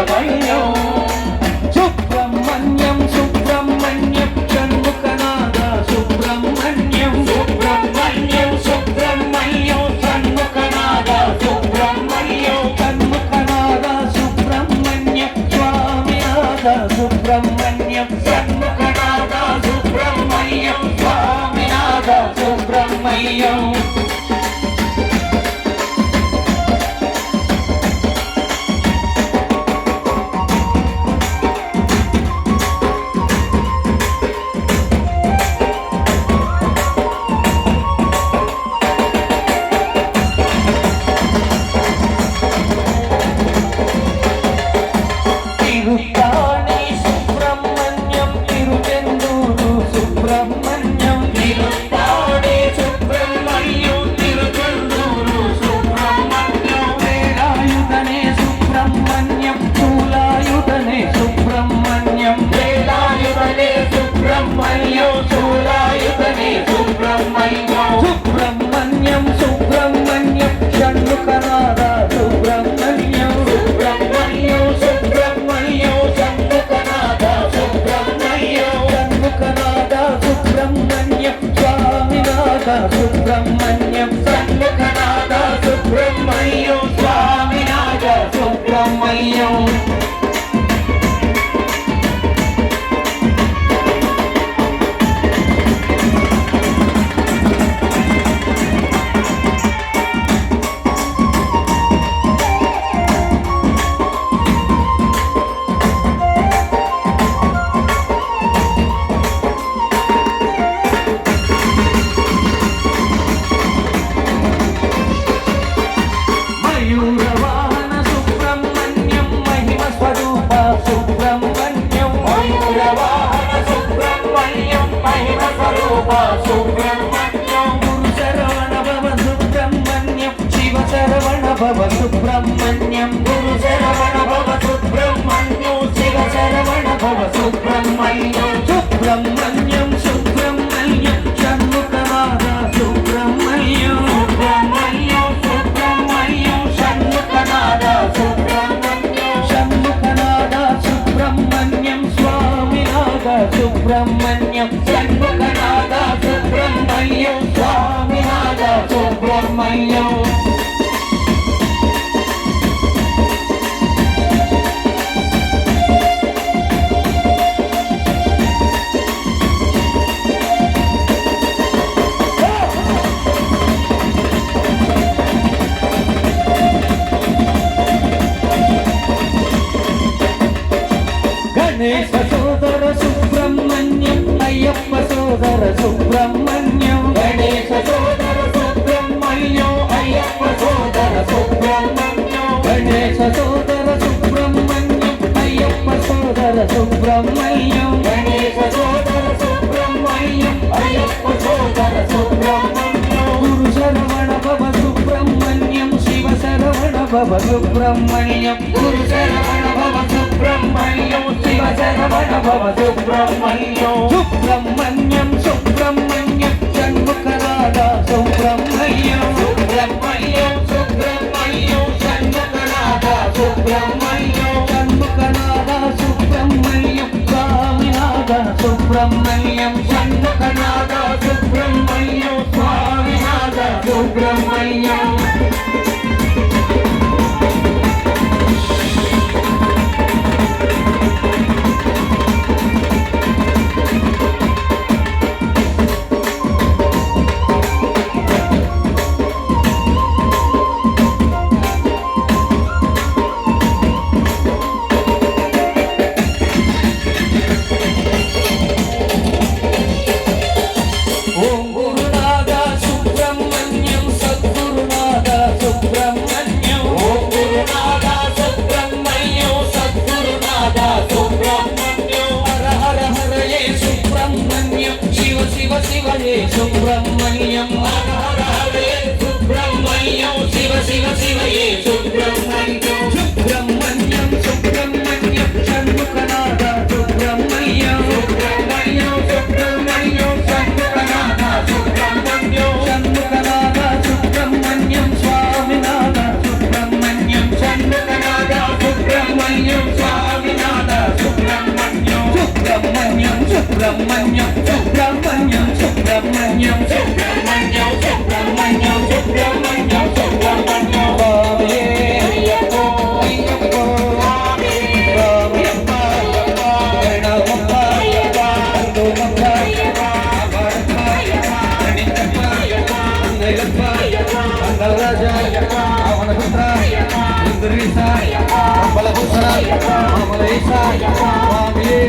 సుబ్రహ్మణ్యం సుబ్రహ్మణ్యం సుబ్రహ్మణ్యం షణ్ముఖనాథ సుబ్రహ్మణ్యం సుబ్రహ్మణ్యం సుబ్రహ్మణ్యం షణ్ముఖనాథ సుబ్రహ్మణ్యం షణ్ముఖనాథ సుబ్రహ్మణ్యం స్వామినాథ సుబ్రహ్మణ్యం షణ్ముఖనాథ సుబ్రహ్మణ్యం స్వామినాథ సుబ్రహ్మణ్యం సుబ్రహ్మణ్యం సుబ్రహ్మణ్యం షణ్ముఖనాథ సుబ్రహ్మణ్యం సుబ్రహ్మణ్యం సుబ్రహ్మణ్యం షణ్ముఖనాథ సుబ్రహ్మణ్యం షణ్ముఖనాథ సుబ్రహ్మణ్యం స్వామినాథ సుబ్రహ్మణ్యం షణ్ముఖనాథ సుబ్రహ్మణ్యం స్వామినాథ సుబ్రహ్మణ్యం భవ సుబ్రహ్మణ్యం గురు శరవణ భవ సుబ్రహ్మణ్యం శివ శరవణ భవ సుబ్రహ్మణ్యం సుబ్రహ్మణ్యం సుబ్రహ్మణ్యం షణ్ముఖనాథ సుబ్రహ్మణ్యం సుబ్రహ్మణ్యం సుబ్రహ్మణ్యం షణ్ముఖనాథ సుబ్రహ్మణ్యం షణ్ముఖనాథ సుబ్రహ్మణ్యం స్వామినాథ సుబ్రహ్మణ్యం షణ్ముఖనాథ సుబ్రహ్మణ్యం స్వామినాథ సుబ్రహ్మణ్యం గణేశ సోదర సుబ్రహ్మణ్యం అయ్యప్ప సోదర సుబ్రహ్మణ్యం గణేశ సోదర సుబ్రహ్మణ్యం అయ్యప్ప సోదర సుబ్రహ్మణ్యం గణేశ సోదర సుబ్రహ్మణ్యం అయ్యప్ప సోదర సుబ్రహ్మణ్యం గణేశ సోదర సుబ్రహ్మణ్యం అయ్యప్ప సోదర సుబ్రహ్మణ్యం గురు శరవణ భవ సుబ్రహ్మణ్యం శివ శరవణ భవ సుబ్రహ్మణ్యం గురు శరవణ భవ సుబ్రహ్మణ్యం శివ శరవణ భవ సుబ్రహ్మణ్యం సుబ్రహ్మణ్యం సుబ్రహ్మణ్యం షణ్ముఖనాథ సుబ్రహ్మణ్యం సుబ్రహ్మణ్యం సుబ్రహ్మణ్యం షణ్ముఖనాథ సుబ్రహ్మణ్యం షణ్ముఖనాథ సుబ్రహ్మణ్యం స్వామినాథ సుబ్రహ్మణ్యం షణ్ముఖనాథ సుబ్రహ్మణ్యం స్వామినాథ సుబ్రహ్మణ్యం సుబ్రహ్మణ్యం సుబ్రహ్మణ్యం శివ శివ శివయే సుబ్రహ్మణ్యం సుబ్రహ్మణ్యం సుబ్రహ్మణ్యం షణ్ముఖనాథ సుబ్రహ్మణ్యం సుబ్రహ్మణ్యం సుబ్రహ్మణ్యం షణ్ముఖనాథ సుబ్రహ్మణ్యం షణ్ముఖనాథ సుబ్రహ్మణ్యం స్వామినాథ సుబ్రహ్మణ్యం షణ్ముఖనాథ సుబ్రహ్మణ్యం సుబ్రహ్మణ్యం సుబ్రహ్మణ్యం సుబ్రహ్మణ్యం సుబ్రహ్మణ్యం సుబ్రహ్మణ్యం సుబ్రహ్మణ్యం సుబ్రహ్మణ్యం స్వామియే అయ్యప్పో అయ్యప్పో స్వామియప్ప శరణమప్ప శరణమప్ప అమరప్ప ప్రణితప్ప అన్నయ్యప్ప అందరరాజ అవనపుత్ర ఇంద్రీస బలభూషణ అమలేశ స్వామియే